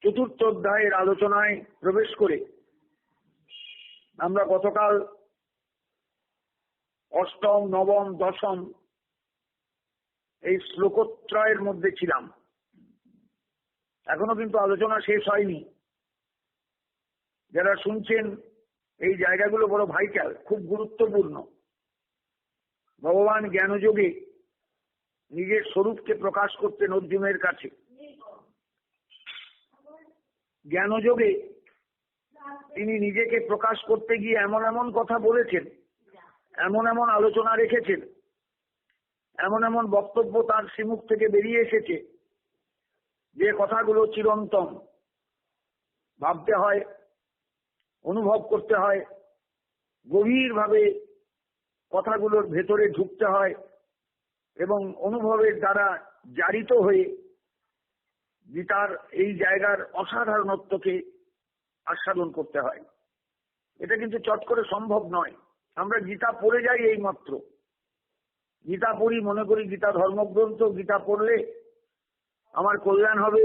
চতুর্থ অধ্যায়ের আলোচনায় প্রবেশ করে আমরা গতকাল অষ্টম, নবম, দশম এই শ্লোকত্রয়ের মধ্যে ছিলাম। এখনো কিন্তু আলোচনা শেষ হয়নি। যারা শুনছেন এই জায়গাগুলো বড় ভাইটাল, খুব গুরুত্বপূর্ণ। ভগবান জ্ঞানযোগে নিজের স্বরূপকে প্রকাশ করতেন অর্জুনের কাছে। জ্ঞানযোগে তিনি নিজেকে প্রকাশ করতে গিয়ে এমন এমন কথা বলেছেন, এমন এমন আলোচনা রেখেছেন, এমন এমন বক্তব্য তার শ্রীমুখ থেকে বেরিয়ে এসেছে যে কথাগুলো চিরন্তন। ভাবতে হয়, অনুভব করতে হয়, গভীরভাবে কথাগুলোর ভেতরে ঢুকতে হয় এবং অনুভবের দ্বারা জারিত হয়ে গীতার এই জায়গার অসাধারণত্বকে আস্বাদন করতে হয়। এটা কিন্তু চট করে সম্ভব নয়। আমরা গীতা পড়ে যাই, এই মাত্র গীতা পড়ি, মনে করি গীতা ধর্মগ্রন্থ, গীতা পড়লে আমার কল্যাণ হবে,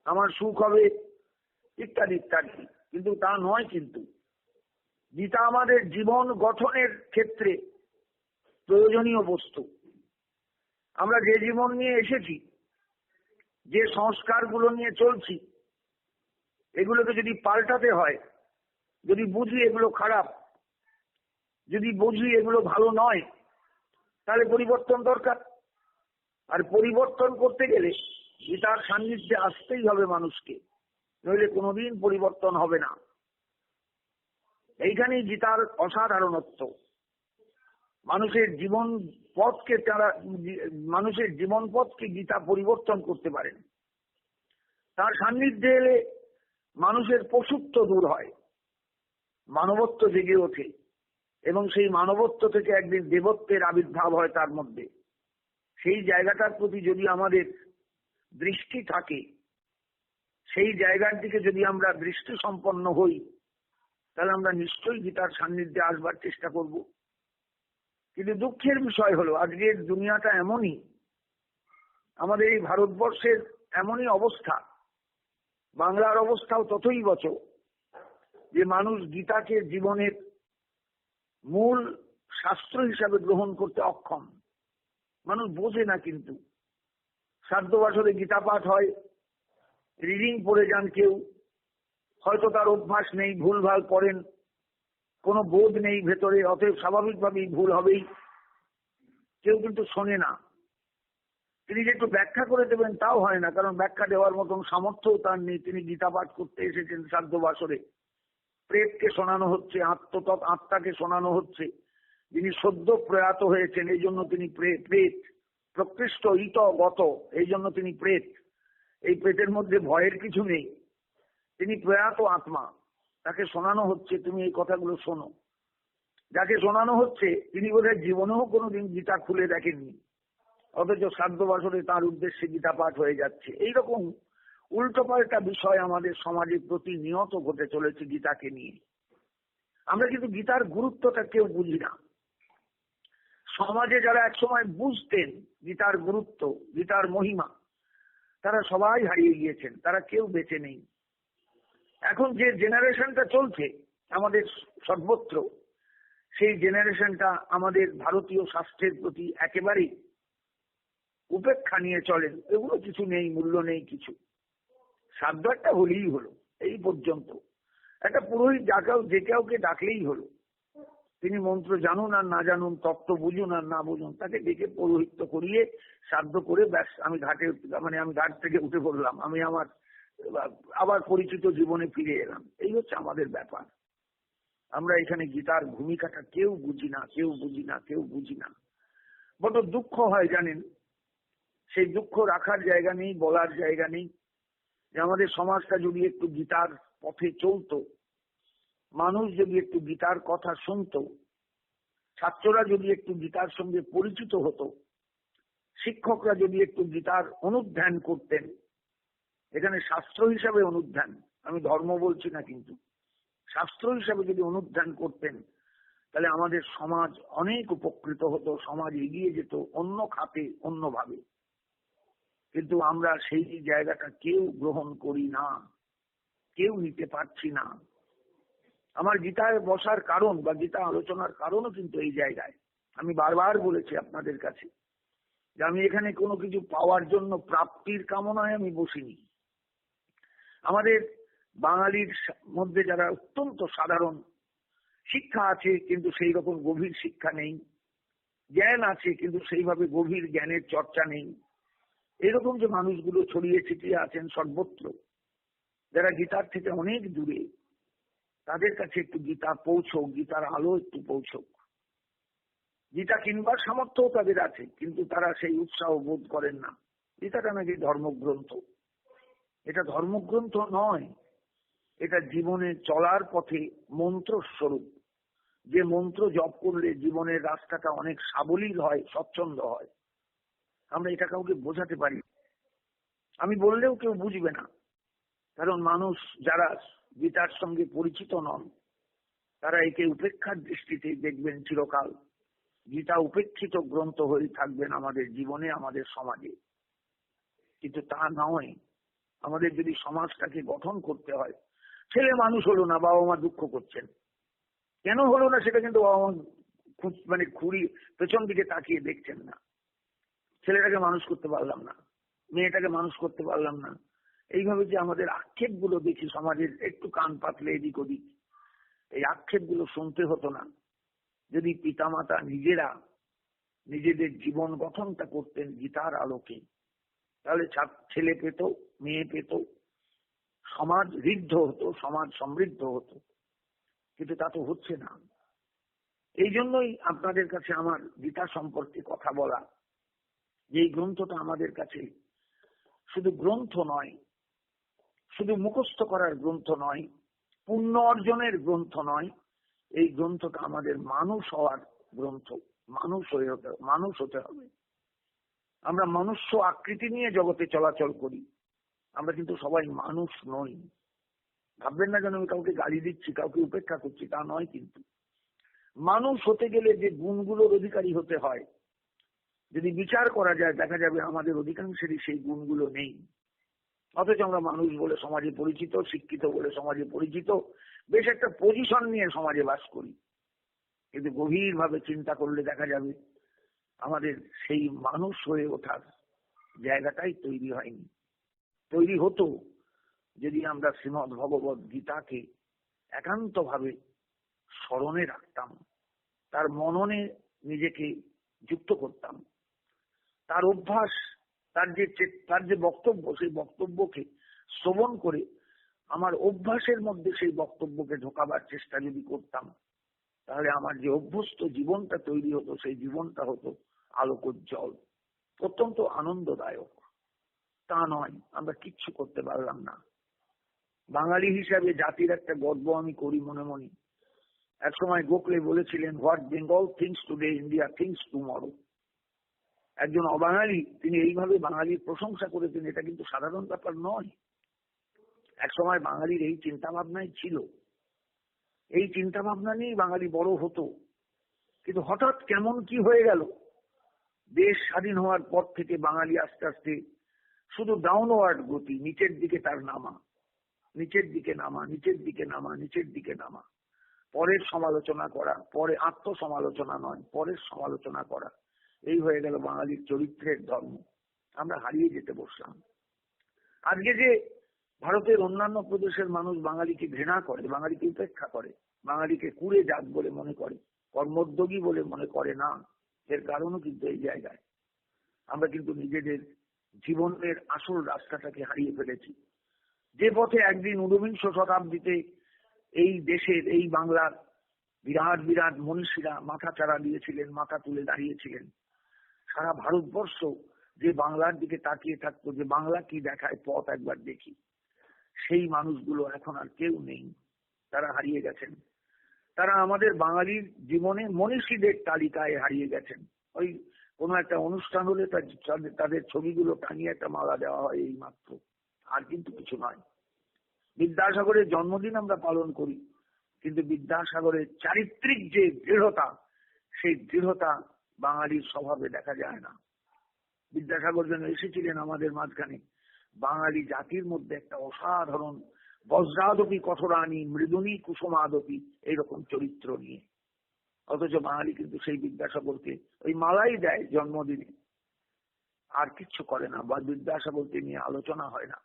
আমার সুখ হবে, ইত্যাদি ইত্যাদি। কিন্তু তা নয়। কিন্তু গীতা আমাদের জীবন গঠনের ক্ষেত্রে প্রয়োজনীয় বস্তু। আমরা যে জীবন নিয়ে এসেছি, যে সংস্কারগুলো নিয়ে চলছি, এগুলোকে যদি পাল্টাতে হয়, যদি বুঝি এগুলো খারাপ, যদি বুঝি এগুলো ভালো নয়, তাহলে পরিবর্তন দরকার। আর পরিবর্তন করতে গেলে গীতার সান্নিধ্যে আসতেই হবে মানুষকে, নইলে কোনোদিন পরিবর্তন হবে না। এইখানেই গীতার অসাধারণত্ব। মানুষের জীবন পথকে গীতা পরিবর্তন করতে পারেন। তার সান্নিধ্যে এলে মানুষের পশুত্ব দূর হয়, মানবত্ব জেগে ওঠে এবং সেই মানবত্ব থেকে একদিন দেবত্বের আবির্ভাব হয় তার মধ্যে। সেই জায়গাটার প্রতি যদি আমাদের দৃষ্টি থাকে, সেই জায়গার দিকে যদি আমরা দৃষ্টি সম্পন্ন হই, তাহলে আমরা নিশ্চয়ই গীতার সান্নিধ্যে আসবার চেষ্টা করব। কিন্তু দুঃখের বিষয় হলো আজকের দুনিয়াটা এমনই, আমাদের এই ভারতবর্ষের এমনই অবস্থা, বাংলার অবস্থাও ততই বচ, যে মানুষ গীতাকে জীবনের মূল শাস্ত্র হিসাবে গ্রহণ করতে অক্ষম। মানুষ বোঝে না। কিন্তু শ্রাদ্ধ বাসরে গীতা পাঠ হয়, রিডিং পড়ে যান কেউ, হয়তো তার অভ্যাস নেই, ভুলভাল পড়েন, কোনো বোধ নেই ভেতরে, অতএব স্বাভাবিকভাবেই ভুল হবেই। কেউ কিন্তু শোনে না। তিনি যে একটু ব্যাখ্যা করে দেবেন তাও হয় না, কারণ ব্যাখ্যা দেওয়ার মতন সামর্থ্যও তার নেই। তিনি গীতা পাঠ করতে এসেছেন শ্রাদ্ধ বাসরে, প্রেতকে শোনানো হচ্ছে, আত্মাকে শোনানো হচ্ছে। যিনি সদ্য প্রয়াত হয়েছেন, এই জন্য তিনি প্রেত, প্রকৃষ্ট ইত গত, এই জন্য তিনি প্রেত। এই প্রেতের মধ্যে ভয়ের কিছু নেই, তিনি প্রয়াত আত্মা। তাকে শোনানো হচ্ছে, তুমি এই কথাগুলো শোনো। যাকে শোনানো হচ্ছে তিনি বোধহয় জীবনেও কোনোদিন গীতা খুলে দেখেননি, অথচ শ্রাদ্ধ বাসরে তার উদ্দেশ্যে গীতা পাঠ হয়ে যাচ্ছে। এইরকম উল্টোপাল্টা বিষয় আমাদের সমাজে প্রতিনিয়ত ঘটে চলেছে গীতাকে নিয়ে। আমরা কিন্তু গীতার গুরুত্বটা কেউ বুঝি না। সমাজে যারা একসময় বুঝতেন গীতার গুরুত্ব, গীতার মহিমা, তারা সবাই হারিয়ে গিয়েছেন, তারা কেউ বেঁচে নেই। এখন যে জেনারেশনটা চলছে আমাদের সর্বত্র, সেই জেনারেশনটা আমাদের ভারতীয় শাস্ত্রের প্রতি একেবারেই উপেক্ষা নিয়ে চলেন। এগুলো কিছু নেই, মূল্য নেই কিছু। শ্রাদ্ধ একটা হলেই হলো, এই পর্যন্ত। একটা পুরোহিত যে কাউকে ডাকলেই হলো, তিনি মন্ত্র জানুন আর না জানুন, তত্ত্ব বুঝুন আর না বুঝুন, তাকে ডেকে পৌরোহিত্য করিয়ে শ্রাদ্ধ করে ব্যাস, আমি ঘাট থেকে উঠে পড়লাম, আমি আমার আবার পরিচিত জীবনে ফিরে এলাম। এই হচ্ছে আমাদের ব্যাপার। আমরা এখানে গীতার ভূমিকাটা কেউ বুঝি না। বড় দুঃখ হয় জানেন। সেই দুঃখ রাখার জায়গা নেই, বলার জায়গা নেই। যে আমাদের সমাজটা যদি একটু গীতার পথে চলতো, মানুষ যদি একটু গীতার কথা শুনতো, ছাত্ররা যদি একটু গীতার সঙ্গে পরিচিত হতো, শিক্ষকরা যদি একটু গীতার অনুধ্যান করতেন, এখানে শাস্ত্র হিসাবে অনুধ্যান, আমি ধর্ম বলছি না, কিন্তু শাস্ত্র হিসাবে যদি অনুধ্যান করতেন, তাহলে আমাদের সমাজ অনেক উপকৃত হতো, সমাজ এগিয়ে যেত অন্য খাতে, অন্যভাবে। কিন্তু আমরা সেই জায়গাটা কেউ গ্রহণ করি না, কেউ নিতে পারছি না। আমার গীতায় বসার কারণ বা গীতা আলোচনার কারণও কিন্তু এই জায়গায়। আমি বারবার বলেছি আপনাদের কাছে যে আমি এখানে কোনো কিছু পাওয়ার জন্য প্রাপ্তির কামনায় আমি বসিনি। আমাদের বাঙালির মধ্যে যারা অত্যন্ত সাধারণ শিক্ষা আছে কিন্তু সেই রকম গভীর শিক্ষা নেই, জ্ঞান আছে কিন্তু সেইভাবে গভীর জ্ঞানের চর্চা নেই, এরকম যে মানুষগুলো ছড়িয়ে ছিটিয়ে আছেন সর্বত্র, যারা গীতার থেকে অনেক দূরে, তাদের কাছে একটু গীতা পৌঁছক, গীতার আলো একটু পৌঁছক। গীতা কিনবার সামর্থ্যও তাদের আছে কিন্তু তারা সেই উৎসাহ বোধ করেন না। গীতাটা নাকি ধর্মগ্রন্থ। এটা ধর্মগ্রন্থ নয়, এটা জীবনে চলার পথে মন্ত্র স্বরূপ। যে মন্ত্র জপ করলে জীবনের রাস্তাটা অনেক সাবলীল হয়, স্বচ্ছন্দ হয়। আমরা এটা কাউকে বোঝাতে পারি, আমি বললেও কেউ বুঝবে না। কারণ মানুষ যারা গীতার সঙ্গে পরিচিত নন তারা একে উপেক্ষার দৃষ্টিতে দেখবেন চিরকাল। গীতা উপেক্ষিত গ্রন্থ হয়ে থাকবেন আমাদের জীবনে, আমাদের সমাজে। কিন্তু তা নয়। আমাদের যদি সমাজটাকে গঠন করতে হয়, ছেলে মানুষ হলো না, বাবা মা দুঃখ করছেন, কেন হলো না সেটা কিন্তু বাবা মা খুঁড়ি পেছন দিকে তাকিয়ে দেখছেন না। ছেলেটাকে মানুষ করতে পারলাম না, মেয়েটাকে মানুষ করতে পারলাম না, এইভাবে যে আমাদের আক্ষেপ গুলো দেখি সমাজের, একটু কান পাতলে এদিক ওদিক, এই আক্ষেপ গুলো শুনতে হতো না যদি পিতামাতা নিজেরা নিজেদের জীবন গঠনটা করতেন গীতার আলোকে। তাহলে ছেলে পেত, মেয়ে পেত, সমাজ ঋদ্ধ হতো, সমাজ সমৃদ্ধ হতো। কিন্তু তা তো হচ্ছে না। এই জন্যই আপনাদের কাছে আমার গীতা সম্পর্কে কথা বলা, যে এই গ্রন্থটা আমাদের কাছে শুধু গ্রন্থ নয়, শুধু মুখস্থ করার গ্রন্থ নয়, পুণ্য অর্জনের গ্রন্থ নয়, এই গ্রন্থটা আমাদের মানুষ হওয়ার গ্রন্থ। মানুষ হতে হবে। আমরা মনুষ্য আকৃতি নিয়ে জগতে চলাচল করি, আমরা কিন্তু সবাই মানুষ নই। ভাববেন না যেন আমি কাউকে গালি দিচ্ছি, কাউকে উপেক্ষা করছি, তা নয়। কিন্তু মানুষ হতে গেলে যে গুণগুলোর অধিকারী হতে হয়, যদি বিচার করা যায় দেখা যাবে আমাদের অধিকাংশেরই সেই গুণগুলো নেই। অথচ আমরা মানুষ বলে সমাজে পরিচিত, শিক্ষিত বলে সমাজে পরিচিত, বেশ একটা পজিশন নিয়ে সমাজে বাস করি। কিন্তু গভীরভাবে চিন্তা করলে দেখা যাবে আমাদের সেই মানুষ হয়ে ওঠার জায়গাটাই তৈরি হয়নি। তৈরি হতো যদি আমরা শ্রীমদ্ ভগবত গীতাকে একান্তভাবে স্মরণে রাখতাম, তার মননে নিজেকে যুক্ত করতাম, তার অভ্যাস, তার যে বক্তব্য, সেই বক্তব্যকে শ্রবণ করে আমার অভ্যাসের মধ্যে সেই বক্তব্যকে ঢোকাবার চেষ্টা যদি করতাম, তাহলে আমার যে অভ্যস্ত জীবনটা তৈরি হতো, সেই জীবনটা হতো আলোকোজ্জ্বল, অত্যন্ত আনন্দদায়ক। তা নয়, আমরা কিচ্ছু করতে পারলাম না। বাঙালি হিসাবে জাতির একটা গর্ব আমি করি মনে মনে। একসময় গোখলে বলেছিলেন, what Bengal things today, India things tomorrow. একজন অবাঙালি তিনি এইভাবে বাঙালির প্রশংসা করেছেন, এটা কিন্তু সাধারণ ব্যাপার নয়। একসময় বাঙালির এই চিন্তা ভাবনাই ছিল, এই চিন্তা ভাবনা নিয়েই বাঙালি বড় হতো। কিন্তু হঠাৎ কেমন কি হয়ে গেল, দেশ স্বাধীন হওয়ার পর থেকে বাঙালি আস্তে আস্তে শুধু ডাউনওয়ার্ড গতি, নিচের দিকে তার নামা, নিচের দিকে নামা, নিচের দিকে নামা, নিচের দিকে নামা। পরের সমালোচনা করা, পরে আত্মসমালোচনা নয়, পরের সমালোচনা করা, এই হয়ে গেল বাঙালির চরিত্রের ধর্ম। আমরা হারিয়ে যেতে বসলাম। আজকে যে ভারতের অন্যান্য প্রদেশের মানুষ বাঙালিকে ঘৃণা করে, বাঙালিকে উপেক্ষা করে, বাঙালিকে কুড়ে জাত বলে মনে করে, কর্মোদ্যোগী বলে মনে করে না, এর কারণও কিন্তু এই জায়গায় আমরা কিন্তু নিজেদের জীবনের আসল রাস্তাটাকে হারিয়ে ফেলেছি। যে পথে একদিন ঊনবিংশ শতাব্দীতে এই দেশের, এই বাংলার বিরাট বিরাট মনীষীরা মাথা চাড়া দিয়েছিলেন, মাথা তুলে দাঁড়িয়েছিলেন, সারা ভারতবর্ষ যে বাংলার দিকে তাকিয়ে থাকতো, যে বাংলা কি দেখায় পথ একবার দেখি, সেই মানুষগুলো এখন আর কেউ নেই, তারা হারিয়ে গেছেন। তারা আমাদের বাঙালির জীবনে মনীষীদের তালিকায় হারিয়ে গেছেন। ওই কোন একটা অনুষ্ঠান হলে তাদের ছবিগুলো টাঙিয়ে একটা মালা দেওয়া হয়, এই মাত্র, আর কিন্তু কিছু নয়। বিদ্যাসাগরের জন্মদিন আমরা পালন করি, কিন্তু বিদ্যাসাগরের চারিত্রিক যে দৃঢ়তা, সেই দৃঢ়তা বাঙালির স্বভাবে দেখা যায় না। বিদ্যাসাগর যেন এসেছিলেন আমাদের মাঝখানে বাঙালি জাতির মধ্যে একটা অসাধারণ বজ্রাদপি কঠোরানি মৃদুনী কুসুমাদপি এইরকম চরিত্র নিয়ে। অথচ বাঙালি কিন্তু সেই বিদ্যাসাগরকে ওই মালাই দেয় জন্মদিনে, আর কিচ্ছু করে না, বা বিদ্যাসাগরকে নিয়ে আলোচনা হয় না,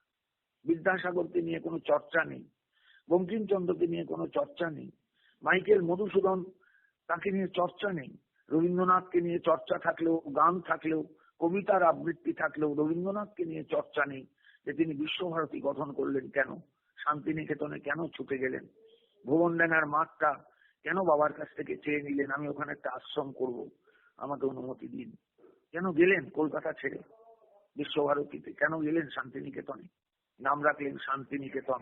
বিদ্যাসাগরকে নিয়ে কোনো চর্চা নেই, বঙ্কিমচন্দ্রকে নিয়ে কোনো চর্চা নেই, মাইকেল মধুসূদন তাকে নিয়ে চর্চা নেই, রবীন্দ্রনাথকে নিয়ে চর্চা থাকলেও, গান থাকলেও, কবিতার আবৃত্তি থাকলেও রবীন্দ্রনাথকে নিয়ে চর্চা নেই যে তিনি বিশ্বভারতী গঠন করলেন কেন, শান্তিনিকেতনে কেন ছুটে গেলেন, ভুবনডাঙ্গার মাঠটা কেন বাবার কাছ থেকে চেয়ে নিলেন, আমি ওখানে একটা আশ্রম করব, আমাকে অনুমতি দিন, কেন গেলেন কলকাতা ছেড়ে বিশ্বভারতীতে, কেন গেলেন শান্তিনিকেতনে, নাম রাখলেন শান্তিনিকেতন।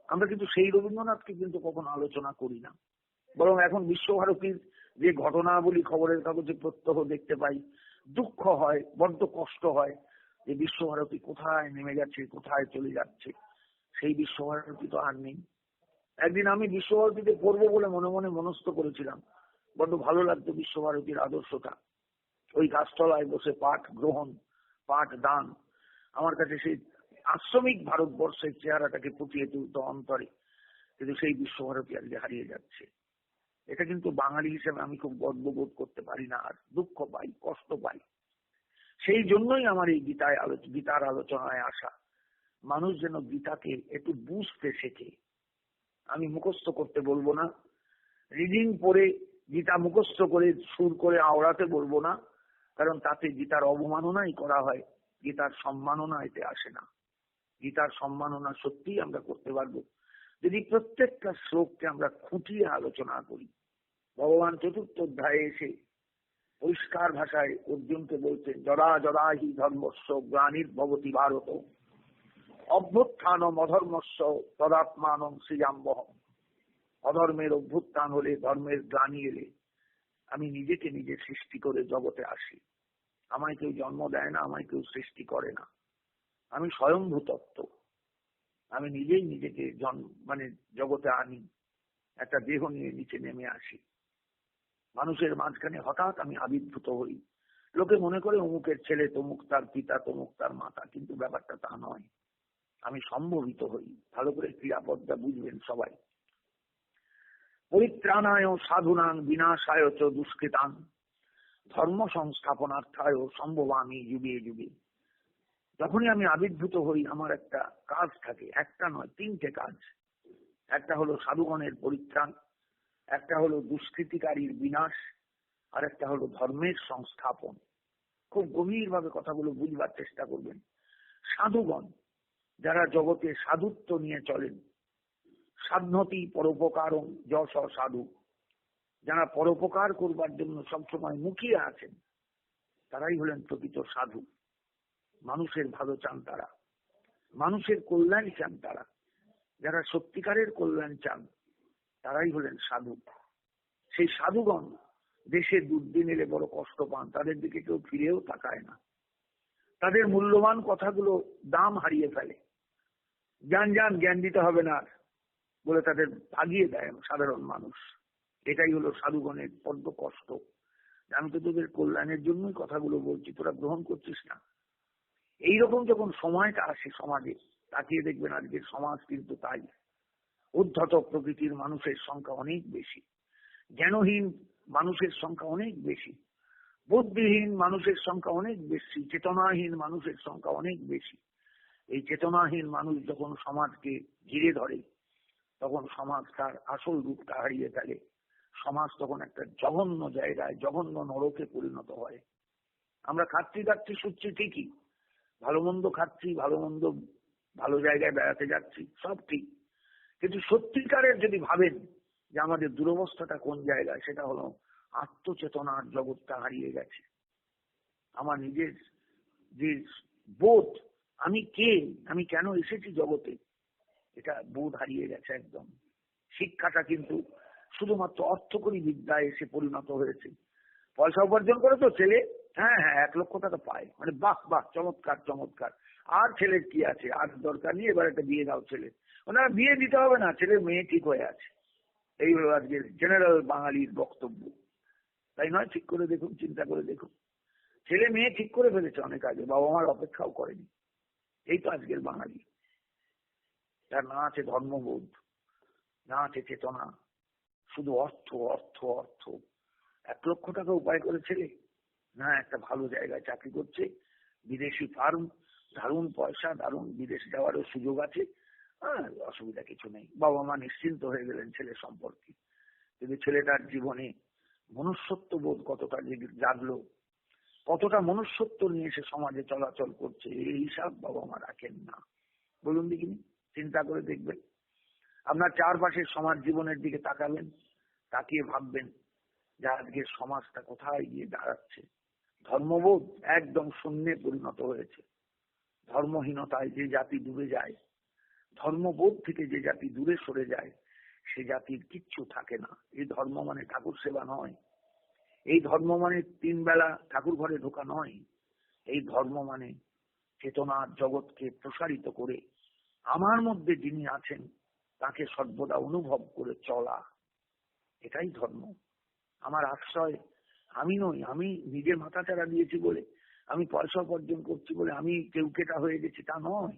আমরা কিন্তু সেই রবীন্দ্রনাথকে কিন্তু কখনো আলোচনা করি না, বরং এখন বিশ্বভারতীর যে ঘটনাবলী খবরের কাগজে প্রত্যহ দেখতে পাই, দুঃখ হয়, বড্ড কষ্ট হয় যে বিশ্বভারতী কোথায় নেমে গেছে, কোথায় চলে যাচ্ছে, সেই বিশ্বভারতী তো আর নেই। একদিন আমি বিশ্বভারতীতে পড়বো বলে মনে মনে মনস্থ করেছিলাম, বড্ড ভালো লাগতো বিশ্বভারতীর আদর্শটা, ওই গাছতলায় বসে পাঠ গ্রহণ, পাঠ দান, আমার কাছে সেই আশ্রমিক ভারতবর্ষের চেহারাটাকে ফুটিয়ে তুলতো অন্তরে। কিন্তু সেই বিশ্বভারতী আজকে হারিয়ে যাচ্ছে। এটা কিন্তু বাঙালি হিসেবে আমি খুব গর্ববোধ করতে পারি না, আর দুঃখ পাই, কষ্ট পাই। সেই জন্যই আমার এই গীতার আলোচনায় আসা, মানুষ যেন গীতাকে একটু বুঝতে শেখে। আমি মুখস্থ করতে বলবো না, রিডিং পড়ে গীতা মুখস্থ করে সুর করে আওড়াতে বলবো না, কারণ তাতে গীতার অবমাননাই করা হয়, গীতার সম্মাননা এতে আসে না। গীতার সম্মাননা সত্যিই আমরা করতে পারবো যদি প্রত্যেকটা শ্লোককে আমরা খুঁটিয়ে আলোচনা করি। ভগবান চতুর্থ অধ্যায়ে এসে পরিষ্কার ভাষায় অর্জুনকে বলছেন, জরা জরা হি ধর্মস্য গ্লানির্ভবতি ভারত অভ্যুত্থানম অধর্মস্য তদাত্মানম সৃজাম্যহম। অধর্মের অভ্যুত্থান হলে, ধর্মের গ্লানি এলে আমি নিজেকে নিজে সৃষ্টি করে জগতে আসি। আমায় কেউ জন্ম দেয় না, আমায় কেউ সৃষ্টি করে না, আমি স্বয়ংভূ তত্ত্ব, আমি নিজেই নিজেকে জগতে আনি, একটা দেহ নিয়ে নিচে নেমে আসি, মানুষের মাঝখানে হঠাৎ আমি আবির্ভূত হই। লোকে মনে করে অমুকের ছেলে, তমুক তার পিতা, তমুক তার মাতা, কিন্তু ব্যাপারটা তা নয়, আমি সম্ভবিত হই। ভালো করে ক্রিয়াপদটা বুঝবেন সবাই। পরিত্রাণায় সাধুনাং বিনাশায় চ দুষ্কৃতাং ধর্ম সংস্থাপনার্থায় সম্ভবামি যুগে যুগে। যখনই আমি আবির্ভূত হই আমার একটা কাজ থাকে, একটা নয়, তিনটে কাজ। একটা হলো সাধুগণের পরিত্রাণ, একটা হলো দুষ্কৃতিকারীর বিনাশ, আর একটা হলো ধর্মের সংস্থাপন। খুব গভীরভাবে কথাগুলো বুঝবার চেষ্টা করবেন। সাধুগণ যারা জগতে সাধুত্ব নিয়ে চলেন, সাধনতি পরোপকারং যশ সাধু, যারা পরোপকার করবার জন্য সবসময় মুখিয়ে আছেন, তারাই হলেন প্রকৃত সাধু। মানুষের ভালো চান তারা, মানুষের কল্যাণ চান তারা, যারা সত্যিকারের কল্যাণ চান তারাই হলেন সাধু। সেই সাধুগণ দেশে দুর্দিন এলে বড় কষ্ট পান, তাদের দিকে কেউ ফিরেও তাকায় না, তাদের মূল্যবান কথাগুলো দাম হারিয়ে ফেলে, জ্ঞান দিতে হবে না বলে তাদের ভাগিয়ে দেয় সাধারণ মানুষ। এটাই হলো সাধুগণের বড্ড কষ্ট। আমি তো তোদের কল্যাণের জন্যই কথাগুলো বলছি, তোরা গ্রহণ করছিস না। এইরকম যখন সময়টা আসে সমাজে, তাকিয়ে দেখবেন আজকের সমাজ কিন্তু তাই। উদ্ধত প্রকৃতির মানুষের সংখ্যা অনেক বেশি, জ্ঞানহীন মানুষের সংখ্যা অনেক বেশি, বুদ্ধিহীন মানুষের সংখ্যা অনেক বেশি, চেতনাহীন মানুষের সংখ্যা অনেক বেশি। এই চেতনাহীন মানুষ যখন সমাজকে ঘিরে ধরে, তখন সমাজ তার আসল রূপটা হারিয়ে ফেলে। সমাজ তখন একটা জঘন্য জায়গায়, জঘন্য নরকে পরিণত হয়। আমরা খাচ্ছি শুচ্ছি ঠিকই, ভালো মন্দ খাচ্ছি, ভালো জায়গায় বেড়াতে যাচ্ছি, সব ঠিক, কিন্তু সত্যিকারের যদি ভাবেন যে আমাদের দুরবস্থাটা কোন জায়গায়, সেটা হলো আত্মচেতনার জগৎটা হারিয়ে গেছে। আমার নিজের যে বোধ, আমি কে, আমি কেন এসেছি জগতে, এটা বোধ হারিয়ে গেছে একদম। শিক্ষাটা কিন্তু শুধুমাত্র অর্থকরী বিদ্যায় এসে পরিণত হয়েছে। পয়সা উপার্জন করে তো ছেলে, হ্যাঁ 1 লক্ষ টাকা পায়, বাহ বাহ, চমৎকার চমৎকার, আর ছেলের কি আছে, আর দরকার নেই, এবার একটা বিয়ে দাও ছেলে। ওনারা বিয়ে দিতে হবে না, ছেলের মেয়ে ঠিক হয়ে আছে। এই হলো আজকের জেনারেল বাঙালির বক্তব্য, তাই নয়? ঠিক করে দেখুন, চিন্তা করে দেখুন। ছেলে মেয়ে ঠিক করে ফেলেছে অনেক আগে, বাবা মার অপেক্ষাও করেনি। এই তো আজকের বাঙালি, তার না আছে ধর্মবোধ, না আছে চেতনা, শুধু অর্থ অর্থ অর্থ। 1 লক্ষ টাকা উপায় করে ছেলে, না একটা ভালো জায়গায় চাকরি করছে, বিদেশি ফার্ম, দারুণ পয়সা, দারুণ বিদেশ যাওয়ারও সুযোগ আছে, অসুবিধা কিছু নেই। বাবা মা নিশ্চিন্ত হয়ে গেলেন ছেলে সম্পর্কে। কিন্তু ছেলেটার জীবনে মনুষ্যত্ব বোধ কতটা জাগলো, কতটা মনুষ্যত্ব নিয়ে সে সমাজে চলাচল করছে, এই হিসাব বাবা মা রাখেন না। বলুন দেখিনি, চিন্তা করে দেখবেন। আপনার চারপাশের সমাজ জীবনের দিকে তাকাবেন, তাকিয়ে ভাববেন যে আজকের সমাজটা কোথায় গিয়ে দাঁড়াচ্ছে। ধর্মবোধ একদম শূন্যে পরিণত হয়েছে। ধর্মহীনতায় যে জাতি ডুবে যায়, ধর্মবোধ থেকে যে জাতি দূরে সরে যায়, সে জাতির কিচ্ছু থাকে না। এই ধর্ম মানে ঠাকুর সেবা নয়, এই ধর্ম মানে 3 বেলা ঠাকুর ঘরে ঢোকা নয়, এই ধর্ম মানে চেতনার জগৎকে প্রসারিত করে আমার মধ্যে যিনি আছেন তাকে সর্বদা অনুভব করে চলা, এটাই ধর্ম। আমার আশ্রয় আমি নই, আমি নিজে মাথাচাড়া দিয়েছি বলে, আমি পয়সা উপার্জন করছি বলে আমি কেউকেটা হয়ে গেছি তা নয়।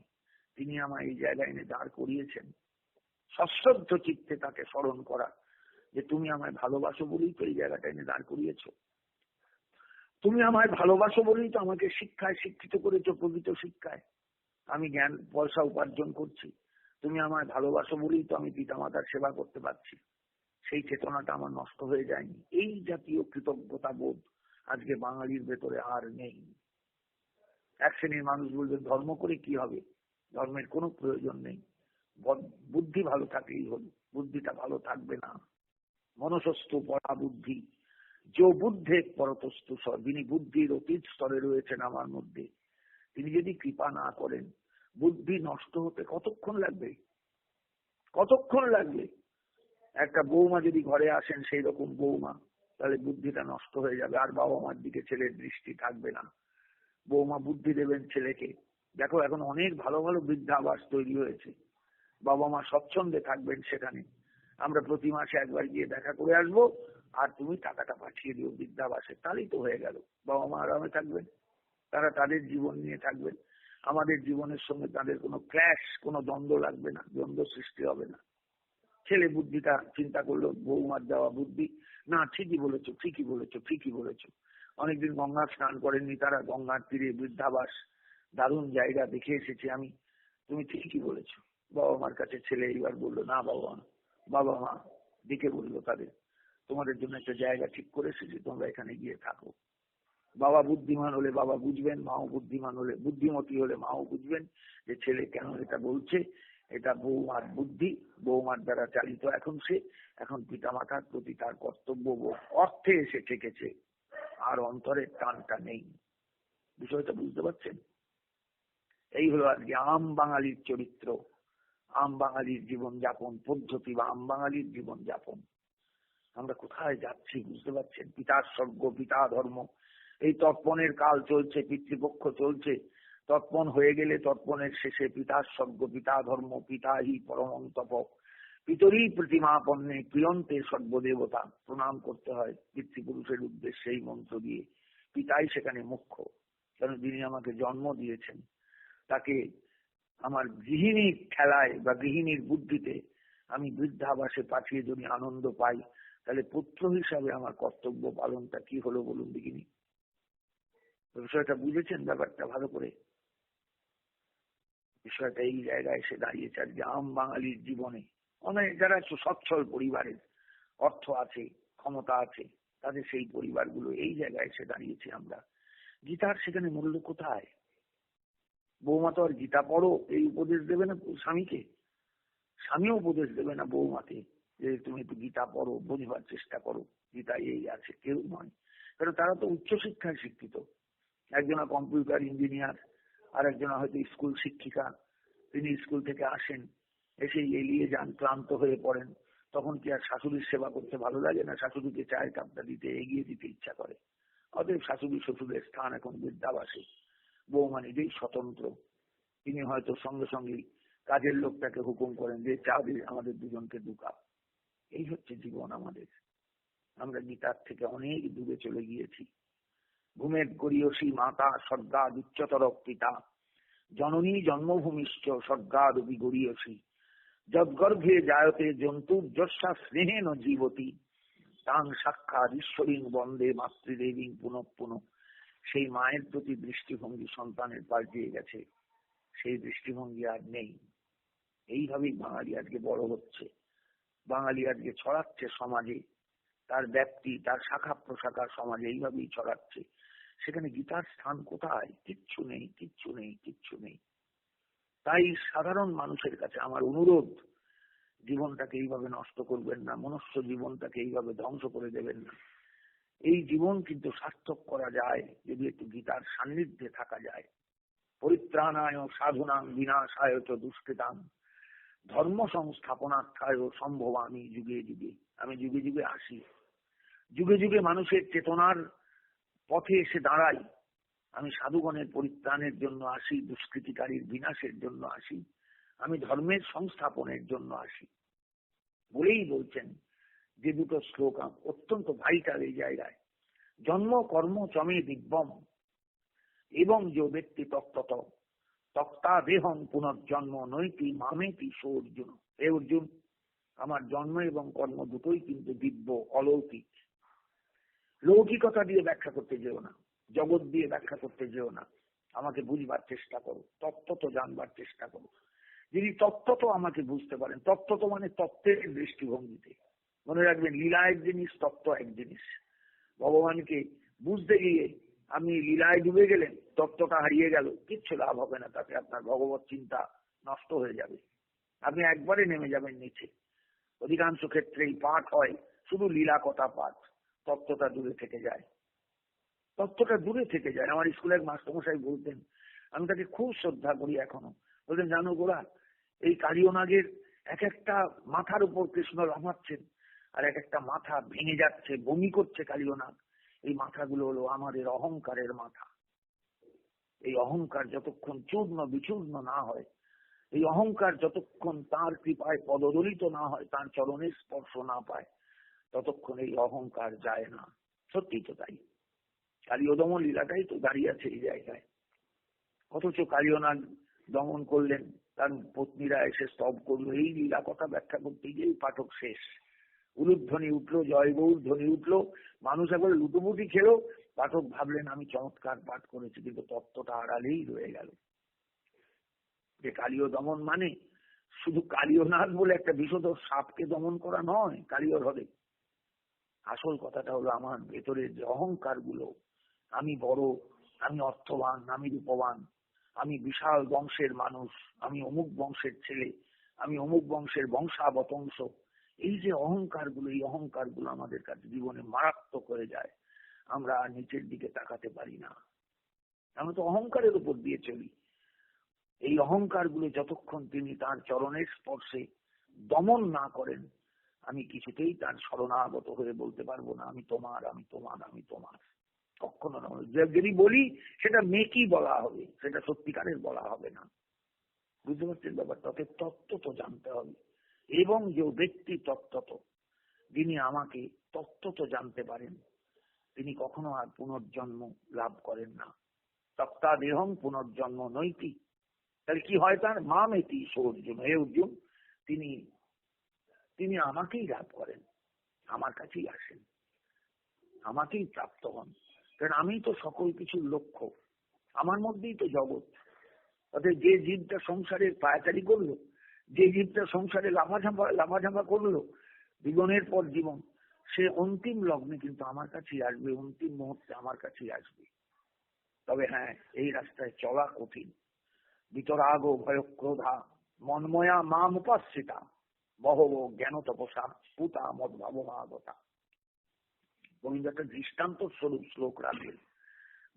তিনি আমায় এই জায়গায় এনে দাঁড় করিয়েছেন। সশ্রদ্ধ চিত্তে তাকে স্মরণ করা যে তুমি আমায় ভালোবাসো বলেই তো এই জায়গাটা এনে দাঁড় করিয়েছো, তুমি আমায় ভালোবাসো বলেই তো আমাকে শিক্ষায় শিক্ষিত করেছো, প্রকৃত শিক্ষায় আমি জ্ঞান পয়সা উপার্জন করছি, তুমি আমায় ভালোবাসো বলেই তো আমি পিতামাতার সেবা করতে পারছি। সেই চেতনাটা আমার নষ্ট হয়ে যায়নি। এই জাতীয় কৃতজ্ঞতা বোধ আজকে বাঙালির ভেতরে আর নেই। এক শ্রেণীর মানুষ বলবে ধর্ম করে কি হবে, ধর্মের কোনো প্রয়োজন নেই, বুদ্ধি ভালো থাকলেই হল। বুদ্ধিটা ভালো থাকবে না। মনসস্তু পরা বুদ্ধি, যে বুদ্ধে পরতস্তু স্বর, যিনি বুদ্ধির অতীত স্তরে রয়েছেন আমার মধ্যে, তিনি যদি কৃপা না করেন, বুদ্ধি নষ্ট হতে কতক্ষণ লাগবে, কতক্ষণ লাগবে। একটা বৌমা যদি ঘরে আসেন সেই রকম বৌমা, তাহলে বুদ্ধিটা নষ্ট হয়ে যাবে, আর বাবা মার দিকে ছেলের দৃষ্টি থাকবে না। বৌমা বুদ্ধি দেবেন ছেলেকে। দেখো এখন অনেক ভালো ভালো বৃদ্ধাবাস তৈরি হয়েছে, বাবা মা স্বচ্ছন্দে থাকবেন সেখানে। আমরা প্রতি মাসে একবার গিয়ে দেখা করে আসবো, আর তুমি টাকাটা পাঠিয়ে দিও বৃদ্ধাবাসে, তাহলেই তো হয়ে গেল। বাবা মা আরামে থাকবেন, তারা তাদের জীবন নিয়ে থাকবেন, আমাদের জীবনের সঙ্গে তাদের কোনো ক্ল্যাশ, কোনো দ্বন্দ্ব লাগবে না, দ্বন্দ্ব সৃষ্টি হবে না। ছেলে বুদ্ধিটা চিন্তা করলো, বৌমার দেওয়া বুদ্ধি, না ঠিকই বলেছো, ঠিকই বলেছো, ঠিকই বলেছো। অনেকদিন গঙ্গা স্নান করেননি তারা, গঙ্গার তীরে বৃদ্ধাবাস, দারুণ জায়গা দেখে এসেছি আমি, তুমি ঠিকই বলেছো। বাবা মার কাছে ছেলে এইবার বললো, না বাবা মা, বাবা মা ডেকে বললো তাদের, তোমাদের জন্য একটা জায়গা ঠিক করে এসেছি, তোমরা এখানে গিয়ে থাকো। বাবা বুদ্ধিমান হলে বাবা বুঝবেন, মাও বুদ্ধিমান হলে, বুদ্ধিমতী হলে মাও বুঝবেন যে ছেলে কেন এটা বলছে, এটা বৌমার বুদ্ধি, বৌমার দ্বারা চালিত। এখন পিতামাতার প্রতি তার কর্তব্য অর্থে এসে ঠেকেছে, আর অন্তরের টানটা নেই। বিষয়টা বুঝতে পারছেন? এই হলো আজকে আম বাঙালির চরিত্র, আম বাঙালির জীবন যাপন পদ্ধতি, বা আম বাঙালির জীবন যাপন। আমরা কোথায় যাচ্ছি বুঝতে পারছেন? পিতার স্বর্গ, পিতা ধর্ম, এই তর্পণের কাল চলছে, পিতৃপক্ষ চলছে। তর্পণ হয়ে গেলে তর্পণের শেষে পিতার স্বর্গ, পিতা ধর্ম, পিতা হি পরমং তপ, পিতরই প্রতিমাপন্নে প্রিয়ন্তে সর্বদেবতা, প্রণাম করতে হয় পিতৃপুরুষের উদ্দেশ্যে এই মন্ত্র দিয়ে। পিতাই সেখানে মুখ্য, কারণ যিনি আমাকে জন্ম দিয়েছেন, তাকে আমার গৃহিণীর খেলায় বা গৃহিণীর বুদ্ধিতে আমি বৃদ্ধাবাসে পাঠিয়ে যদি আনন্দ পাই, তাহলে পুত্র হিসাবে আমার কর্তব্য পালনটা কি হলো বলুন দেখিনি। বিষয়টা বুঝেছেন ব্যাপারটা ভালো করে? বিষয়টা এই জায়গায় এসে দাঁড়িয়েছে আজকে আম বাঙালির জীবনে। অনেক যারা সচ্ছল পরিবারের, অর্থ আছে, ক্ষমতা আছে, তাদের সেই পরিবারগুলো এই জায়গায় এসে দাঁড়িয়েছে। আমরা গীতার সেখানে মূল্য কোথায়? বৌমা তো আর গীতা পড়ো এই উপদেশ দেবে না স্বামীকে, স্বামীও উপদেশ দেবে না বৌমাকে যে তুমি একটু গীতা পড়ো, বোঝবার চেষ্টা করো, গীতা এই আছে, কেউ নয়। কারণ তারা তো উচ্চশিক্ষায় শিক্ষিত, একজনা কম্পিউটার ইঞ্জিনিয়ার, আর একজনা হয়তো স্কুল শিক্ষিকা। তিনি স্কুল থেকে আসেন, এসে এলিয়ে যান, ক্লান্ত হয়ে পড়েন, তখন কি আর শাশুড়ির সেবা করতে ভালো লাগে না? শাশুড়িকে চায়ের কাপটা দিতে, এগিয়ে দিতে ইচ্ছা করে। অতএব শাশুড়ি শ্বশুরের স্থান এখন বৃদ্ধাবাসে। বৌমা নিজেই স্বতন্ত্র, তিনি হয়তো সঙ্গে সঙ্গে কাজের লোকটাকে হুকুম করেন যে চা দিয়ে আমাদের দুজনকে 2 কাপ। এই হচ্ছে জীবন আমাদের। আমরা গীতার থেকে অনেক দূরে চলে গিয়েছি। ভূমের গরীয়সী মাতা স্বর্গাদ উচ্চতর পিতা জননী জন্মভূমিশ্চ স্বর্গাদপি গরীয়সী যদ্গর্ভে জায়তে জন্তু যস্যা স্নেহেন জীবতী তাং সাক্ষাৎ ঈশ্বরীং বন্দে মাতৃদেবী পুনঃ পুনঃ। সেই মায়ের প্রতি দৃষ্টিভঙ্গি সন্তানের পাল্টিয়ে গেছে, সেই দৃষ্টিভঙ্গি আর নেই। এইভাবেই বাঙালি আজকে বড় হচ্ছে, বাঙালি আজকে ছড়াচ্ছে সমাজে, তার ব্যাপ্তি তার শাখা প্রশাখা সমাজে এইভাবেই ছড়াচ্ছে। সেখানে গীতার স্থান কোথায়? কিচ্ছু নেই, কিচ্ছু নেই, কিচ্ছু নেই। তাই সাধারণ মানুষের কাছে আমার অনুরোধ, জীবনটাকে এইভাবে নষ্ট করবেন না, মনুষ্য জীবনটাকে এইভাবে ধ্বংস করে দেবেন না। এই জীবন কিন্তু সার্থক করা যায় যদি একটু গীতার সান্নিধ্যে থাকা যায়। পরিত্রাণায় সাধুনাং বিনাশায় চ দুষ্কৃতাং ধর্ম সংস্থাপনার্থায় সম্ভবামি যুগে যুগে। আমি যুগে যুগে আসি, যুগে যুগে মানুষের চেতনার পথে এসে দাঁড়াই। আমি সাধুগণের পরিত্রাণের জন্য আসি, দুষ্কৃতিকারীর বিনাশের জন্য আসি, আমি ধর্মের সংস্থাপনের জন্য আসি বলেই বলছেন যে দুটো শ্লোক অত্যন্ত ভাইটাল এই জায়গায়। জন্ম কর্ম চমে দিব্যম এবং যে ব্যক্তি তত্ত্বত তক্তা দেহং পুনর্জন্ম নৈতি মামেতি সো অর্জুন। হে অর্জুন, আমার জন্ম এবং কর্ম দুটোই কিন্তু দিব্য, অলৌকিক। লৌকিকতা দিয়ে ব্যাখ্যা করতে যেও না, জগৎ দিয়ে ব্যাখ্যা করতে যেও না, আমাকে বুঝবার চেষ্টা করো, তত্ত্বত জানবার চেষ্টা করো। যিনি তত্ত্বত আমাকে বুঝতে পারেন, তত্ত্বত মানে তত্ত্বের দৃষ্টিভঙ্গিতে। মনে রাখবেন, লীলা এক জিনিস, তত্ত্ব এক জিনিস। ভগবানকে বুঝতে গিয়ে আপনি লীলায় ডুবে গেলেন, তত্ত্বটা হারিয়ে গেল, কিচ্ছু লাভ হবে না, তাতে আপনার ভগবত চিন্তা নষ্ট হয়ে যাবে, আপনি একবারে নেমে যাবেন নিচে। অধিকাংশ ক্ষেত্রেই পাঠ হয় শুধু লীলা কথা পাঠ, তত্ত্বটা দূরে থেকে যায়, তত্ত্বটা দূরে থেকে যায়। আমার স্কুলের মাস্টারমশাই বলতেন, আমি তাকে খুব শ্রদ্ধা করি এখনো, বলতেন, জানো গোরা, এই কালিয়নাগের এক একটা মাথার উপর কৃষ্ণ লাফাচ্ছেন, আর এক একটা মাথা ভেঙে যাচ্ছে, বমি করছে কালিয়নাগ। এই মাথাগুলো হলো আমাদের অহংকারের মাথা। এই অহংকার যতক্ষণ চূর্ণ বিচূর্ণ না হয়, এই অহংকার যতক্ষণ তার কৃপায় পদদলিত না হয়, তার চরণের স্পর্শ না পায়, ততক্ষণ এই অহংকার যায় না। সত্যি তো তাই, কালীয় দমন লীলাটাই তো দাঁড়িয়ে আছে এই জায়গায়। অথচ কালীয়নাগ দমন করলেন, তার পত্নীরা এসে স্তব করলো, এই লীলা কথা ব্যাখ্যা করতে গিয়ে পাঠক শেষ। উলুধ্বনি উঠলো, জয় গৌর ধ্বনি উঠলো, মানুষ একবার লুটোপুটি খেলো, পাঠক ভাবলেন আমি চমৎকার পাঠ করেছি, কিন্তু তত্ত্বটা আড়ালেই রয়ে গেল। যে কালীয় দমন মানে শুধু কালীয়নাগ বলে একটা বিশদ সাপকে দমন করা নয় কালীয় হলে। আসল কথাটা হলো আমার ভেতরের যে অহংকার গুলো, আমি বড়, আমি অর্থবান, আমি রূপবান, আমি বিশাল বংশের মানুষ, আমি অমুক বংশের ছেলে, আমি অমুক বংশের বংশাবতংশ, এই যে অহংকার গুলো, এই অহংকার গুলো আমাদের কাছে জীবনে মারাত্মক হয়ে যায়। আমরা আর নিচের দিকে তাকাতে পারি না, আমরা তো অহংকারের উপর দিয়ে চলি। এই অহংকার গুলো যতক্ষণ তিনি তার চরণের স্পর্শে দমন না করেন, আমি কিছুতেই তার শরণাগত হয়ে বলতে পারবো না আমি তোমার, আমি তোমার, আমি তোমার। কখনো না। যদি বলি সেটা মেকি বলা হবে, সেটা সত্যিকারের বলা হবে না। বুঝতে পারছেন ব্যাপারটা? তত্ত্ব তো জানতে হবে। এবং যে ব্যক্তি তত্ত্বত, যিনি আমাকে তত্ত্বত জানতে পারেন, তিনি কখনো আর পুনর্জন্ম লাভ করেন না। তক্তা দেহং পুনর্জন্ম নৈতি। তাহলে কি হয় তার? মামেতি সো অর্জুন। হে অর্জুন, তিনি তিনি আমাকেই লাভ করেন, আমার কাছেই আসেন, আমাকেই প্রাপ্ত হন। কারণ আমি তো সকল কিছুর লক্ষ্য, আমার মধ্যেই তো জগৎ। অর্থাৎ যে জীবটা সংসারের পায়াচারি করলো, যে জীবটা সংসারে লাফাঝাঁপা করলো জীবনের পর জীবন, সে অন্তিম লগ্নে কিন্তু আমার কাছেই আসবে, অন্তিম মুহূর্তে আমার কাছেই আসবে। তবে হ্যাঁ, এই রাস্তায় চলা কঠিন। বিতরাগ ভয় ক্রোধা মন্ময়া মাম উপাসিতা বহব জ্ঞান তপসা পুতা মদ ভাবমাগতা। গোবিন্দ একটা দৃষ্টান্ত স্বরূপ শ্লোক রাখেন।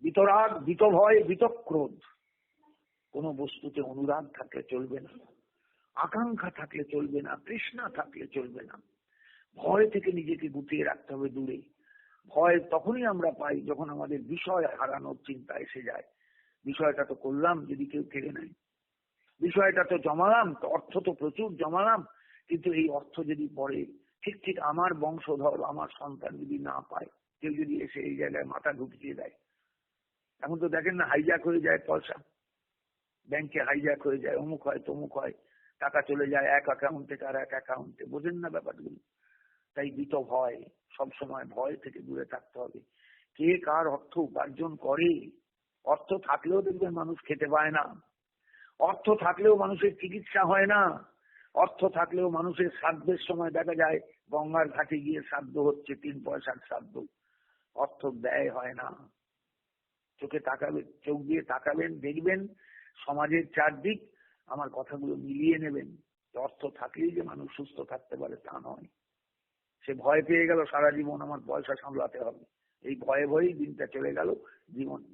বিতরাগ, বিতভয়, বিতক্রোধ, কোন বস্তুতে অনুরাগ থাকলে চলবে না, আকাঙ্ক্ষা থাকলে চলবে না, তৃষ্ণা থাকলে চলবে না। ভয় থেকে নিজেকে গুটিয়ে রাখতে হবে দূরে। ভয় তখনই আমরা পাই যখন আমাদের বিষয় হারানোর চিন্তা এসে যায়। বিষয়টা তো করলাম, যদি কেউ কেড়ে নেয়, বিষয়টা তো জমালাম, তো অর্থ তো প্রচুর জমালাম, কিন্তু এই অর্থ যদি পরে ঠিক আমার বংশধর, আমার সন্তান যদি না পায়, কেউ যদি এসে এই জায়গায় মাথা ঢুকিয়ে দেয়, এখন তো দেখেন না, হাইজ্যাক হয়ে যায় পয়সা, ব্যাংকে হাইজ্যাক হয়ে যায়, অমুক হয় তমুক হয়, টাকা চলে যায় এক অ্যাকাউন্ট থেকে আর এক অ্যাকাউন্টে। বোঝেন না ব্যাপারগুলো? তাই ভীত ভয়, সবসময় ভয় থেকে দূরে থাকতে হবে। কে কার অর্থ উপার্জন করে? অর্থ থাকলেও দেখবেন মানুষ খেতে পায় না, অর্থ থাকলেও মানুষের চিকিৎসা হয় না, অর্থ থাকলেও মানুষের শ্রাদ্ধের সময় দেখা যায় গঙ্গার ঘাটে গিয়ে শ্রাদ্ধ হচ্ছে, 3 পয়সার শ্রাদ্ধ। অর্থ ব্যয় হয় না। চোখে তাকাবেন, চোখ দিয়ে তাকাবেন, দেখবেন সমাজের চারদিক, আমার কথাগুলো মিলিয়ে নেবেন। অর্থ থাকলেই যে মানুষ সুস্থ থাকতে পারে তা নয়। সে ভয় পেয়ে গেল সারা জীবন আমার পয়সা সামলাতে হবে, এই ভয়ে ভয়েই দিনটা চলে গেল,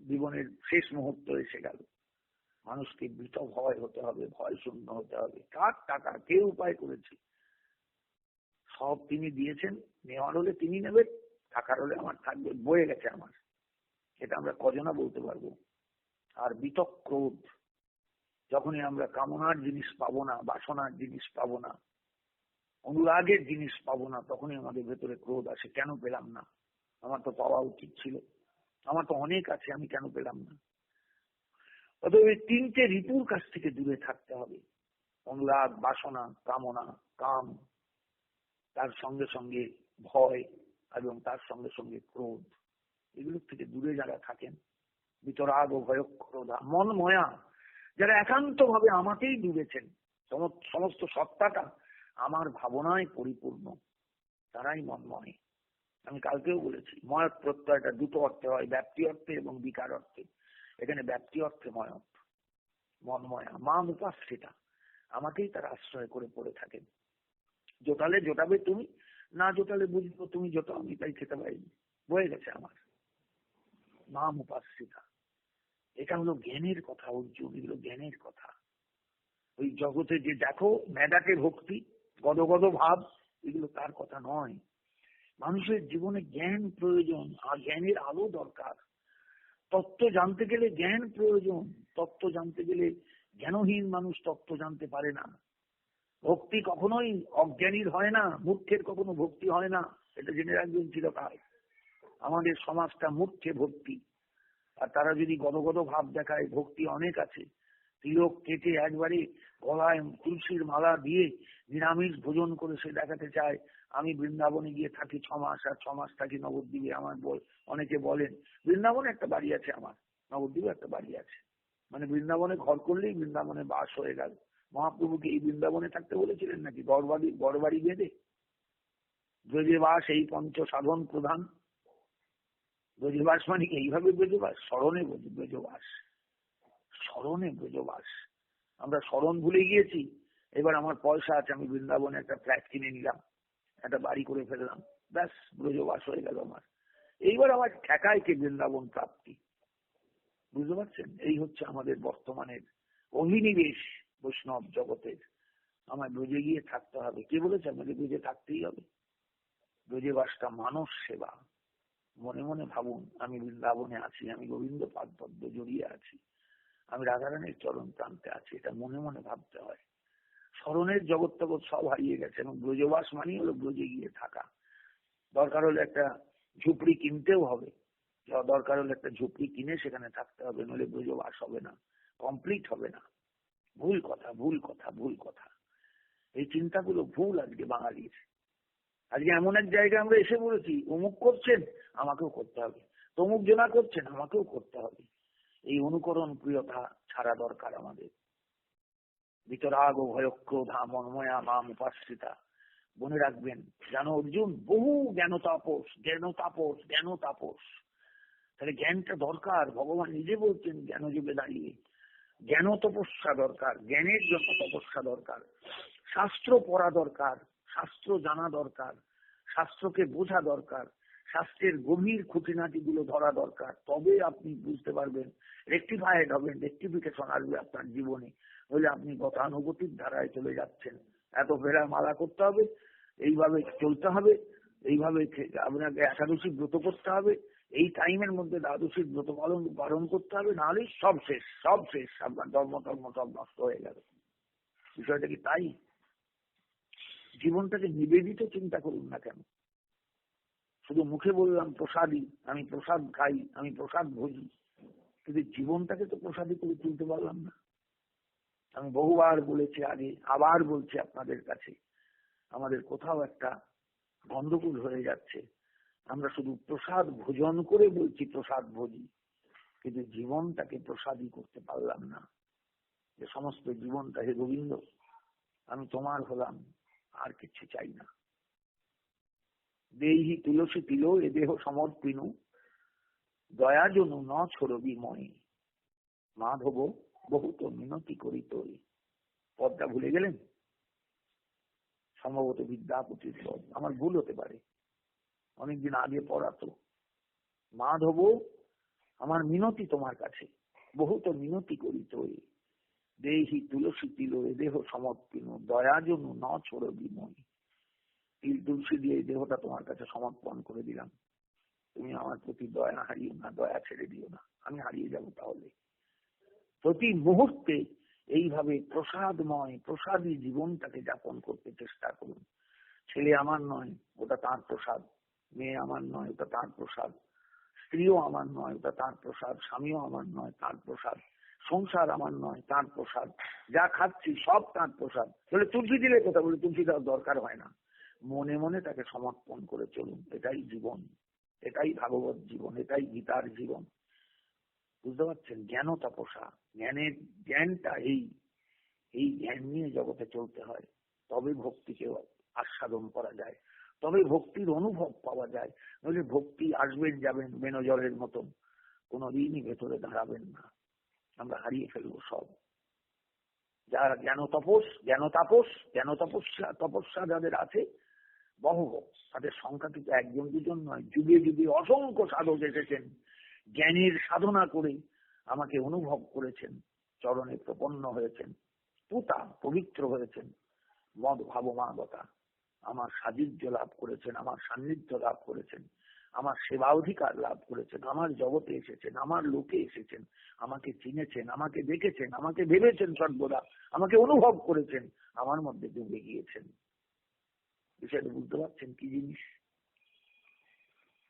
জীবনের শেষ মুহূর্ত এসে গেল। মানুষকে ভীত ভয় হতে হবে, ভয় শূন্য হতে হবে। কার টাকা কে উপায় করেছে? সব তিনি দিয়েছেন, নেওয়ার হলে তিনি নেবেন, থাকার হলে আমার থাকবে, বয়ে গেছে আমার। এটা আমরা কজনা বলতে পারবো? আর বিতক্রোধ, যখনই আমরা কামনার জিনিস পাবো না, বাসনার জিনিস পাবো না, অনুরাগের জিনিস পাবো না, তখনই আমাদের ভেতরে ক্রোধ আসে। কেন পেলাম না? আমার তো পাওয়া উচিত ছিল, আমার তো অনেক আছে, আমি কেন পেলাম না? অতএব এই 3টে ঋতুর কাছ থেকে দূরে থাকতে হবে। অনুরাগ, বাসনা, কামনা, কাম, তার সঙ্গে সঙ্গে ভয়, এবং তার সঙ্গে সঙ্গে ক্রোধ, এগুলোর থেকে দূরে যারা থাকেন, বিতরাগ ও ভয়ক্রোধা, মনময়া, যারা একান্ত ভাবে আমাকেই ডুবেছেন, সমস্ত সত্তাটা আমার ভাবনায় পরিপূর্ণ, তারাই মনময়। আমি কালকেও বলেছি, ময় প্রত্যয়টা দুটো অর্থে হয়, ব্যাপ্তি অর্থে এবং বিকার অর্থে। এখানে ব্যাপ্তি অর্থে ময়ত, মনময়া, মা উপাশ্রিতা, আমাকেই তার আশ্রয় করে পড়ে থাকেন। জোটালে জোটাবে তুমি, না জোটালে বুঝবো তুমি জোটাও, আমি তাই খেতে পারিনি, বয়ে গেছে আমার। মা উপাশ্রিতা, এটা হলো জ্ঞানের কথা অর্জুন, এগুলো জ্ঞানের কথা। ওই জগতে যে দেখো মেধাকে ভক্তি, গদগদ ভাব, এগুলো তার কথা নয়। মানুষের জীবনে জ্ঞান প্রয়োজন, আর জ্ঞানের আলো দরকার। তত্ত্ব জানতে গেলে জ্ঞান প্রয়োজন, তত্ত্ব জানতে গেলে জ্ঞানহীন মানুষ তত্ত্ব জানতে পারে না। ভক্তি কখনোই অজ্ঞানীর হয় না, মূর্খের কখনো ভক্তি হয় না, এটা জেনে রাখবেন চিরকাল। আমাদের সমাজটা মূর্খে ভক্তি, আর তারা যদি গদগদ ভাব দেখায়, ভক্তি অনেক আছে। তিলক কেটে একবারে গলায় তুলসীর মালা দিয়ে নিরামিষ ভোজন করে সে দেখাতে চায় আমি বৃন্দাবনে গিয়ে থাকি 6 মাস, আর 6 মাস থাকি নবদ্বীপে। আমার অনেকে বলেন বৃন্দাবনে একটা বাড়ি আছে, আমার নবদ্বীপে একটা বাড়ি আছে, মানে বৃন্দাবনে ঘর করলেই বৃন্দাবনে বাস হয়ে গেল। মহাপ্রভুকে এই বৃন্দাবনে থাকতে বলেছিলেন নাকি গড় বাড়ি বেঁধে? ব্রজবাস এই পঞ্চ সাধন প্রধান। ব্রজবাস মানে এইভাবে ব্রজবাস, স্মরণে ব্রজবাস, স্মরণে ব্রজবাস। আমরা স্মরণ ভুলে গিয়েছি। এবার আমার পয়সা আছে, আমি বৃন্দাবনে একটা ফ্ল্যাট কিনে নিলাম, একটা বাড়ি করে ফেললাম, ব্যাস ব্রজবাস হয়ে গেল আমার। এইবার আমার ঠেকায় কে বৃন্দাবন প্রাপ্তি? বুঝতে পারছেন? এই হচ্ছে আমাদের বর্তমানের অভিনিবেশ বৈষ্ণব জগতের। আমার ব্রজে গিয়ে থাকতে হবে। কে বলেছে আমাকে ব্রজে থাকতেই হবে? ব্রজে বাসটা মানব সেবা। মনে মনে ভাবুন, আমি বৃন্দাবনে আছি, আমি গোবিন্দ পাদ পদ্ম জড়িয়ে আছি, আমি রাধারানীর চরণ প্রান্তে আছি, এটা মনে মনে ভাবতে হয়। স্মরণের জগৎ তগৎ সব হারিয়ে গেছে, এবং ব্রজবাস মানেই হলো ব্রজে গিয়ে থাকা। দরকার হলে একটা ঝুপড়ি কিনতেও হবে, দরকার হলে একটা ঝুপড়ি কিনে সেখানে থাকতে হবে, নইলে ব্রজবাস হবে না, কমপ্লিট হবে না। ভুল কথা, ভুল কথা, ভুল কথা। এই চিন্তাগুলো ভুল আজকে বাঙালির। আজকে এমন এক জায়গায় আমরা এসে বলেছি, অমুক করছেন আমাকেও করতে হবে, তমুক জনা করছেন আমাকেও করতে হবে। এই অনুকরণ প্রিয়তা ছাড়া দরকার আমাদের। বিতরাগ ও ভয়ক্রোধা মনময়া মাম উপাশ্রিতা। মনে রাখবেন, জানো অর্জুন, বহু জ্ঞান তাপস, জ্ঞান তাপস, জ্ঞান তাপস। তাহলে জ্ঞানটা দরকার। ভগবান নিজে বলছেন জ্ঞান যুগে দাঁড়িয়ে জ্ঞান তপস্যা দরকার, জ্ঞানের জন্য তপস্যা দরকার, শাস্ত্র পড়া দরকার, শাস্ত্র জানা দরকার, শাস্ত্রকে বোঝা দরকার, শাস্ত্রের গভীর খুঁটিনাটি গুলো ধরা দরকার। তবে আপনি বুঝতে পারবেন, রেকটিফাইড হবেন, রেকটিফিকেশন আসবে আপনার জীবনে। হলে আপনি গতানুগতিক ধারায় চলে যাচ্ছেন। এত ফেরা মালা করতে হবে, এইভাবে চলতে হবে, এইভাবে আপনাকে একাদশী ব্রত করতে হবে, এই টাইমের মধ্যে দ্বাদশীর ব্রত পালন করতে হবে, নাহলে সব শেষ, সব শেষ, আপনার ধর্ম সব নষ্ট হয়ে গেল। বিষয়টা কি তাই? জীবনটাকে নিবেদিত চিন্তা করুন না কেন? শুধু মুখে বললাম প্রসাদী, আমি প্রসাদ খাই, আমি প্রসাদ ভোজি, কিন্তু জীবনটাকে তো প্রসাদী করে তুলতে পারলাম না। আমি বহুবার বলেছি আগে, আবার বলছি আপনাদের কাছে, আমাদের কোথাও একটা গন্ডগোল হয়ে যাচ্ছে। আমরা শুধু প্রসাদ ভোজন করে বলছি প্রসাদ ভোজি, কিন্তু জীবনটাকে প্রসাদী করতে পারলাম না। যে সমস্ত জীবনটা, হে গোবিন্দ আমি তোমার হলাম, আর কিছু চাই না। দেহি তুলসী তিল এ দেহ সমর্পিনু, দয়া জনু ন ছড়বি ময়, মাধব বহুত মিনতি করি তোই। পদটা ভুলে গেলেন? সম্ভবত বিদ্যাপতির পদ, আমার ভুল হতে পারে, অনেকদিন আগে পড়াতো। মাধব আমার মিনতি তোমার কাছে, বহুত মিনতি করি তোই, দেহি তুলসী তিল এ দেহ সমর্পিনু, দয়া জনু ন ছড়বি ময়। তিল তুলসী দিয়ে এই দেহটা তোমার কাছে সমর্পণ করে দিলাম, তুমি আমার প্রতি দয়া হারিও না, দয়া ছেড়ে দিও না, আমি হারিয়ে যাব। তাহলে প্রতি মুহূর্তে এইভাবে প্রসাদময় প্রসাদী জীবনটাকে যাপন করতে চেষ্টা করুন। ছেলে আমার নয়, ওটা তার প্রসাদ। মেয়ে আমার নয়, ওটা তার প্রসাদ। স্ত্রীও আমার নয়, ওটা তার প্রসাদ। স্বামীও আমার নয়, তার প্রসাদ। সংসার আমার নয়, তার প্রসাদ। যা খাচ্ছি সব তার প্রসাদ। বলে তুলসী দিলে কথা, বলে তুলসী দেওয়ার দরকার হয় না। মনে মনে তাকে সমর্পণ করে চলুন। এটাই জীবন, এটাই ভাগবত জীবন, এটাই গীতার জীবন। বুঝতে পারছেন? জ্ঞান তপস্যা, জ্ঞানটা এই জ্ঞান নিয়ে জগতে চলতে হয়, তবে ভক্তিকে আস্বাদন করা যায়, তবে ভক্তির অনুভব পাওয়া যায়। নইলে ভক্তি আসবেন যাবেন বেনো জলের মতন, কোনোদিনই ভেতরে দাঁড়াবেন না। আমরা হারিয়ে ফেলবো সব। যারা তপস্যা যাদের আছে বহু, তাদের সংখ্যা কিন্তু একজন দুজন নয়, যুগে যুগে অসংখ্য সাধক এসেছেন, জ্ঞানের সাধনা করে আমাকে অনুভব করেছেন, চরণে প্রপন্ন হয়েছেন, পুতা পবিত্র হয়েছেন, মদ ভাবমাগতা আমার সাযুজ্য লাভ করেছেন, আমার সান্নিধ্য লাভ করেছেন, আমার সেবা অধিকার লাভ করেছেন, আমার জগতে এসেছেন, আমার লোকে এসেছেন, আমাকে চিনেছেন, আমাকে দেখেছেন, আমাকে ভেবেছেন সর্বদা, আমাকে অনুভব করেছেন, আমার মধ্যে ডুবে গিয়েছেন। বিষয়টা বুঝতে পারছেন কি জিনিস?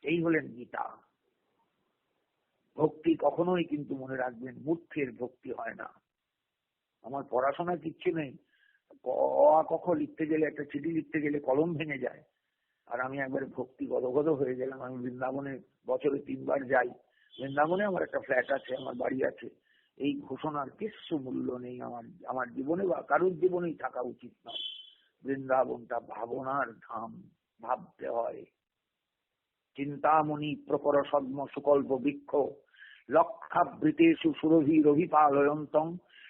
এই হলেন গীতা। ভক্তি কখনোই কিন্তু মনে রাখবেন মূর্খের ভক্তি হয় না। আমার পড়াশোনা কিচ্ছু নেই, ক খ লিখতে গেলে, একটা চিঠি লিখতে গেলে কলম ভেঙে যায়, আর আমি একবারে ভক্তি গদগদ হয়ে গেলাম। আমি বৃন্দাবনে বছরে 3 বার যাই, বৃন্দাবনে আমার একটা ফ্ল্যাট আছে, আমার বাড়ি আছে। এই ঘোষণার কিছু মূল্য নেই আমার জীবনে, বা কারোর জীবনেই থাকা উচিত নয়। বৃন্দাবনটা ভাবনার ধাম, ভাবতে হয়। চিন্তামণি প্রকর সদ্ম সুকল্প বৃক্ষ, লক্ষাবৃতেষু সুরভি রভিপালয়ন্তং,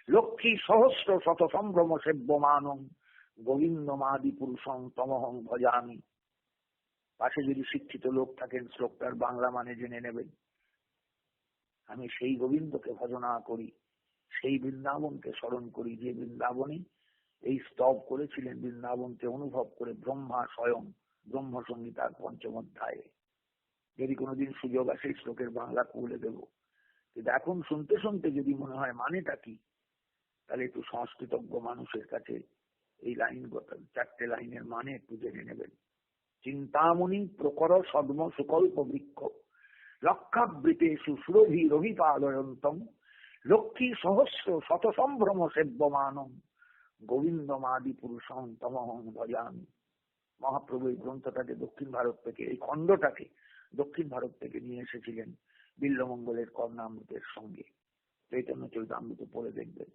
লক্ষ্মী সহস্র শত সম্ভ্রম সেব্যমানং, গোবিন্দমাদি পুরুষং তমহং ভজামি। পাশে যদি শিক্ষিত লোক থাকেন, শ্লোকটার বাংলা মানে জেনে নেবেন। আমি সেই গোবিন্দকে ভজনা করি, সেই বৃন্দাবনকে স্মরণ করি, যে বৃন্দাবনে এই স্তব করেছিলেন, বৃন্দাবনকে অনুভব করে ব্রহ্মা স্বয়ং ব্রহ্ম সংহিতার 5ম অধ্যায়ে। যদি কোনোদিন সুযোগ আসে শ্লোকের বাংলা বলে দেব, কিন্তু এখন শুনতে শুনতে যদি মনে হয় মানেটা কি, তাহলে একটু সংস্কৃতজ্ঞ মানুষের কাছে এই লাইন, 4টে লাইনের মানে একটু জেনে নেবেন। চিন্তামণি প্রকর সদ্ম সুকল্প বৃক্ষ, লক্ষাবৃতেষু সুরভি রভিপালয়ন্তং, লক্ষ্মী সহস্র শত সম্ভ্রম সেব্যমানং, গোবিন্দমাদি পুরুষং তমহং ভজামি। মহাপ্রভু এই গ্রন্থটাকে দক্ষিণ ভারত থেকে, এই খণ্ডটাকে দক্ষিণ ভারত থেকে নিয়ে এসেছিলেন বিল্বমঙ্গলের কর্ণামৃতের সঙ্গে। চৈতন্য চরিতামৃত পড়ে দেখবেন।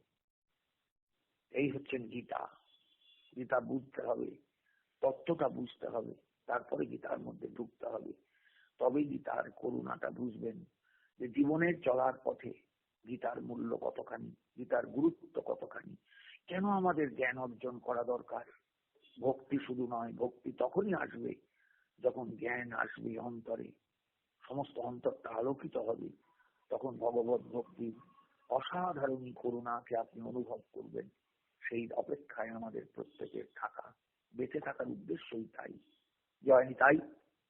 এই হচ্ছেন গীতা। গীতা বুঝতে হবে, তত্ত্বটা বুঝতে হবে, তারপরে গীতার মধ্যে ঢুকতে হবে। তবে গীতার করুণাটা বুঝবেন, যে জীবনের চলার পথে গীতার মূল্য কতখানি, গীতার গুরুত্ব কতখানি, কেন আমাদের জ্ঞান অর্জন করা দরকার। ভক্তি শুধু নয়, ভক্তি তখনই আসবে যখন জ্ঞান আসবে অন্তরে, সমস্ত অন্তরটা আলোকিত হবে, তখন ভগবত ভক্তির অসাধারণ করুণাকে আপনি অনুভব করবেন। সেই অপেক্ষায় আমাদের প্রত্যেকের থাকা, বেঁচে থাকার উদ্দেশ্যই তাই। জয় নিতাই,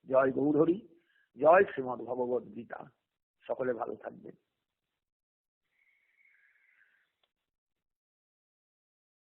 জয় গৌরহরি, জয় শ্রীমদ্ ভগবত গীতা। সকলে ভালো থাকবেন।